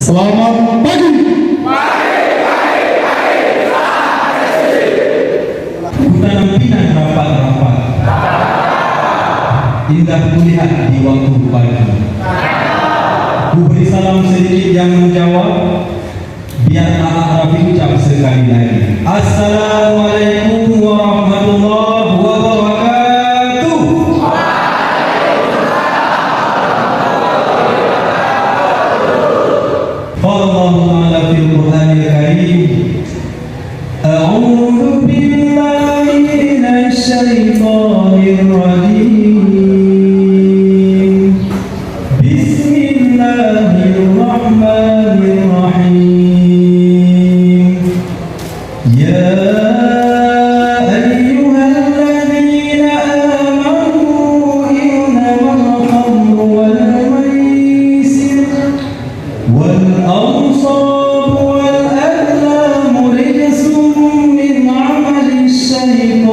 Selamat pagi. Hutan pimpinan rapat-rapat indah kulihat di waktu pagi. Ku beri salam sedikit yang menjawab, biar Rafi ucap sekali lagi. Assalamualaikum warahmatullahi wabarakatuh. Allah Ta'ala fil Qur'anil Karim, A'udzu billahi minasy syaithanir rajim. Bismillahirrahmanirrahim. Ya ayyuhalladzina amanu innamal khamru wal maisir wal ansab wal azlamu rijsun min 'amali syaitan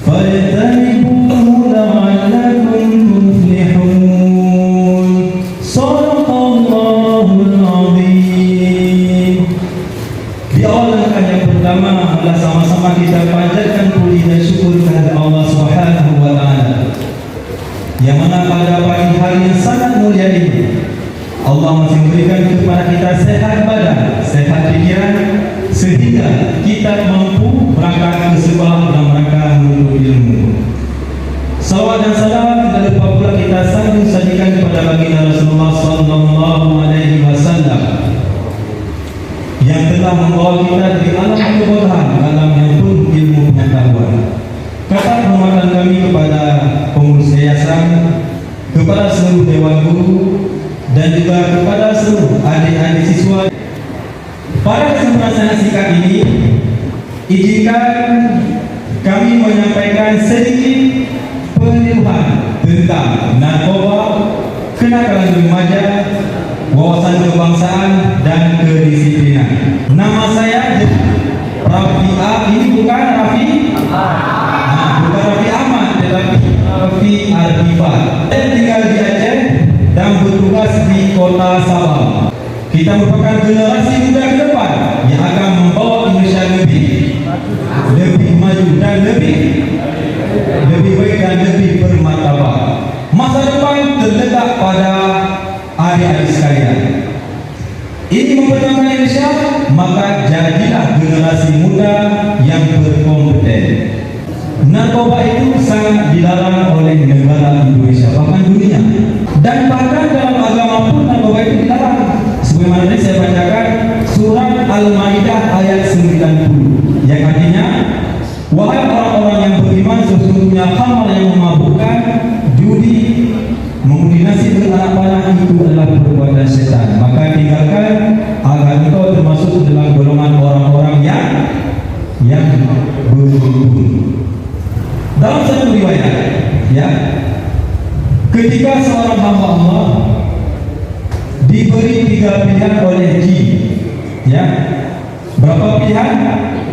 fajtanibuhu la'allakum tuflihun. Shadaqallahul 'azim. Di awal langkah yang pertama, adalah sama-sama kita panjatkan puji dan syukur kepada Allah Subhanahu wa Ta'ala, yang mana pada pagi hari yang sangat mulia ini Allah masih memberikan kepada kita sehat badan, sehat pikiran, sehingga kita mampu berangkat ke sekolah dalam rangka menuntut ilmu. Salawat dan salam tidak lupa pula kita sambung sajikan kepada baginda Rasulullah sallallahu alaihi wasallam yang telah membawa kita dari alam kebodohan ke alam yang penuh ilmu pengetahuan. Kata penghormatan kami kepada pengurus yayasan, kepada seluruh dewan guru, dan juga kepada seluruh adik-adik siswa. Pada kesempatan yang singkat ini, izinkan kami menyampaikan sedikit penyuluhan tentang narkoba, kenakalan remaja, wawasan kebangsaan, dan kedisiplinan. Nama saya Rafi A. Ini bukan Rafi bukan Rafi Ahmad, tetapi Rafi Arifah. Saya tinggal di Aceh dan bertugas di kota Sabah. Kita merupakan generasi muda ke depan yang akan membawa Indonesia lebih maju dan lebih baik dan lebih bermartabat. Masa depan terletak pada adik-adik sekalian. Ini memperjuangkan Indonesia, maka jadilah generasi muda yang berkompeten. Narkoba itu sangat dilarang oleh negara Indonesia, bahkan dunia. Dan bahkan dalam agama pun narkoba itu dilarang. Sebagaimana tadi saya bacakan surat Al-Maidah ayat 90, yang artinya, wahai orang-orang yang beriman, sesungguhnya khamar yang memabukkan, judi, mengundi nasib dengan anak panah itu adalah perbuatan setan. Maka tinggalkan agar engkau termasuk dalam golongan orang-orang yang beruntung. Dalam satu riwayat, ya, ketika seorang hamba Allah diberi 3 pilihan oleh jin, ya, berapa pilihan?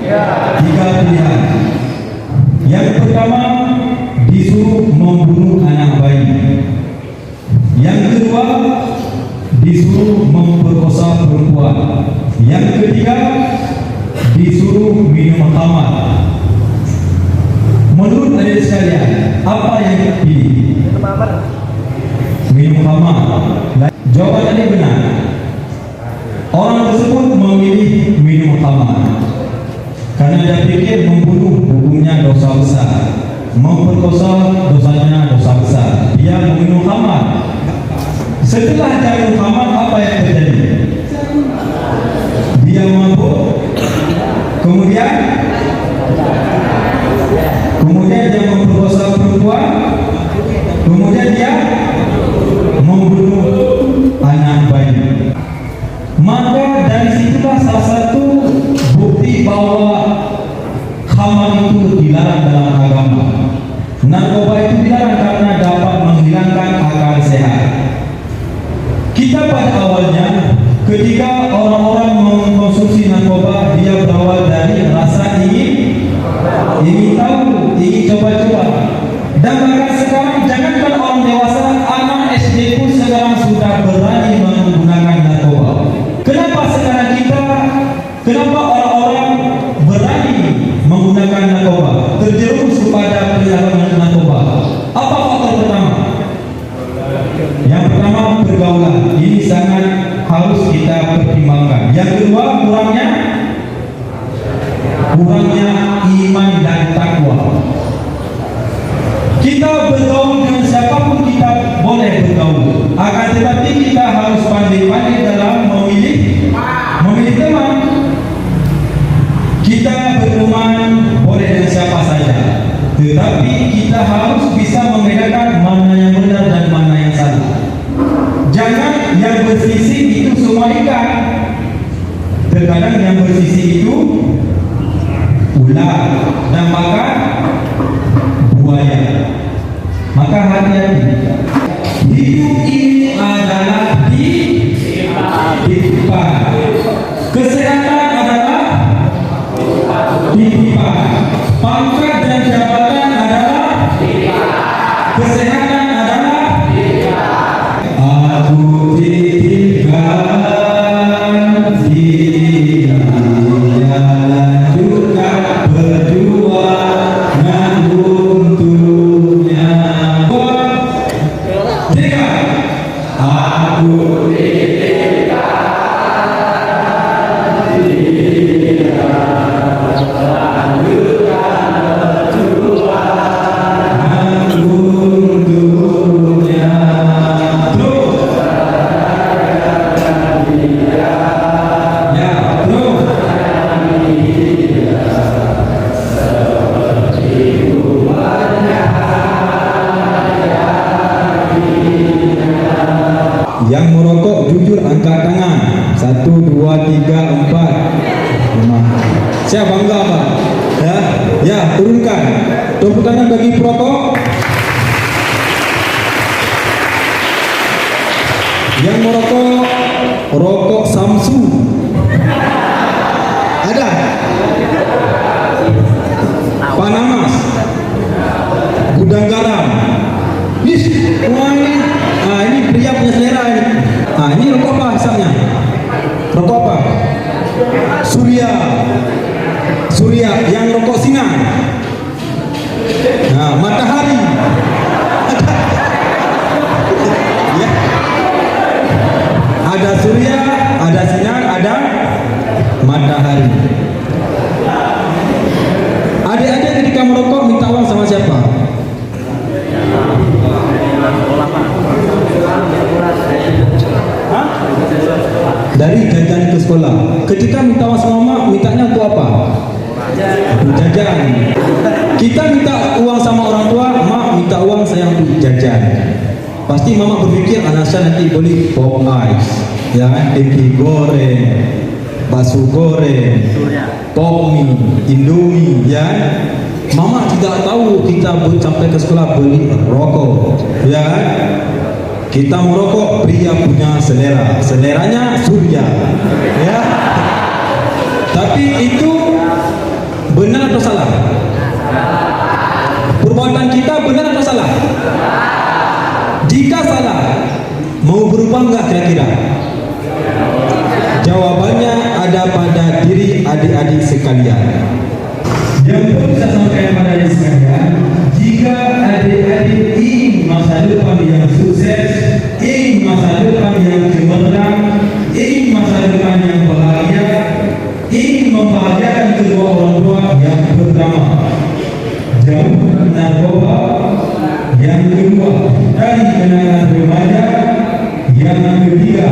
3 pilihan. Yang pertama, disuruh membunuh anak bayi. Yang kedua, disuruh memperkosa perempuan. Yang ketiga, disuruh minum khamar. Menurut adik sekalian, apa yang dipilih? Minum khamar. Jawaban tadi benar. Orang tersebut memilih minum khamar karena dia pikir membunuh hukumnya dosa besar, memperkosa dosanya dosa besar. Dia meminum khamar. Setelah dia minum khamar, apa yang terjadi? Dia mabuk. Kemudian dia memperkosa perempuan. Kemudian dia membunuh anak bayi. Maka dari situlah salah satu bukti bahwa khamar itu dilarang dalam agama. Narkoba itu dilarang karena dapat menghilangkan akal sehat. Kita pada awalnya, ketika orang-orang mengkonsumsi narkoba, dia berawal dari rasa ingin tahu, ingin coba-coba. Dan bahkan sekarang jangankan orang dewasa, Yang pertama, pergaulan. Ini sangat harus kita pertimbangkan. Yang kedua, kurangnya iman dan takwa. Kita bergaul dengan siapapun kita boleh bergaul, akan tetapi kita harus pandai-pandai dalam memilih teman. Kita berteman boleh dengan siapa saja, tetapi kita harus bisa membedakan mana yang benar dan mana yang salah. Jangan yang bersisi itu semua ikan. Terkadang yang bersisi itu ular dan makan buaya. Maka hati-hati. Hidup ini adalah titipan. Kesehatan adalah titipan. Pangkat dan jabatan adalah titipan. Kesehatan adalah titipan. Aku titipkan diri lanjutkan perjuangan untuknya. Aku yang merokok jujur angkat tangan. 1, 2, 3, 4, 5. Saya bangga Pak. Ya, turunkan. Tepuk tangan bagi perokok. Yang merokok rokok Samsu. Ada? Panamas. Gudang garam. Wah ini pria punya selera ini. Ini rokok apa hisapnya? Rokok apa? Surya yang rokok sinar. Matahari. Ya. Ada surya, ada sinar, ada matahari. Adik-adik ketika merokok minta uang sama siapa? Dari jajan ke sekolah. Ketika minta uang sama mama, mintanya untuk apa? Jajan. Kita minta uang sama orang tua, mak minta uang saya untuk jajan. Pasti mama berpikir anak saya nanti beli pop ice, ya kan, tempe goreng, bakso goreng, pop mie, indomie, ya. Mama tidak tahu kita sampai ke sekolah beli rokok, ya kan. Kita merokok, pria punya selera, seleranya surya, ya. Tapi itu benar atau salah? Perbuatan kita benar atau salah? Jika salah, mau berubah enggak kira-kira? Jawabannya ada pada diri adik-adik sekalian. Yang perlu saya sampaikan pada adik sekalian, jika adik-adik ingin masa depan yang sukses, ingin masa depan yang cemerlang, ingin masa depan yang bahagia, ingin membahagiakan kedua orang tua, yang pertama jauh narkoba, yang kedua dari kenangan remaja, yang ketiga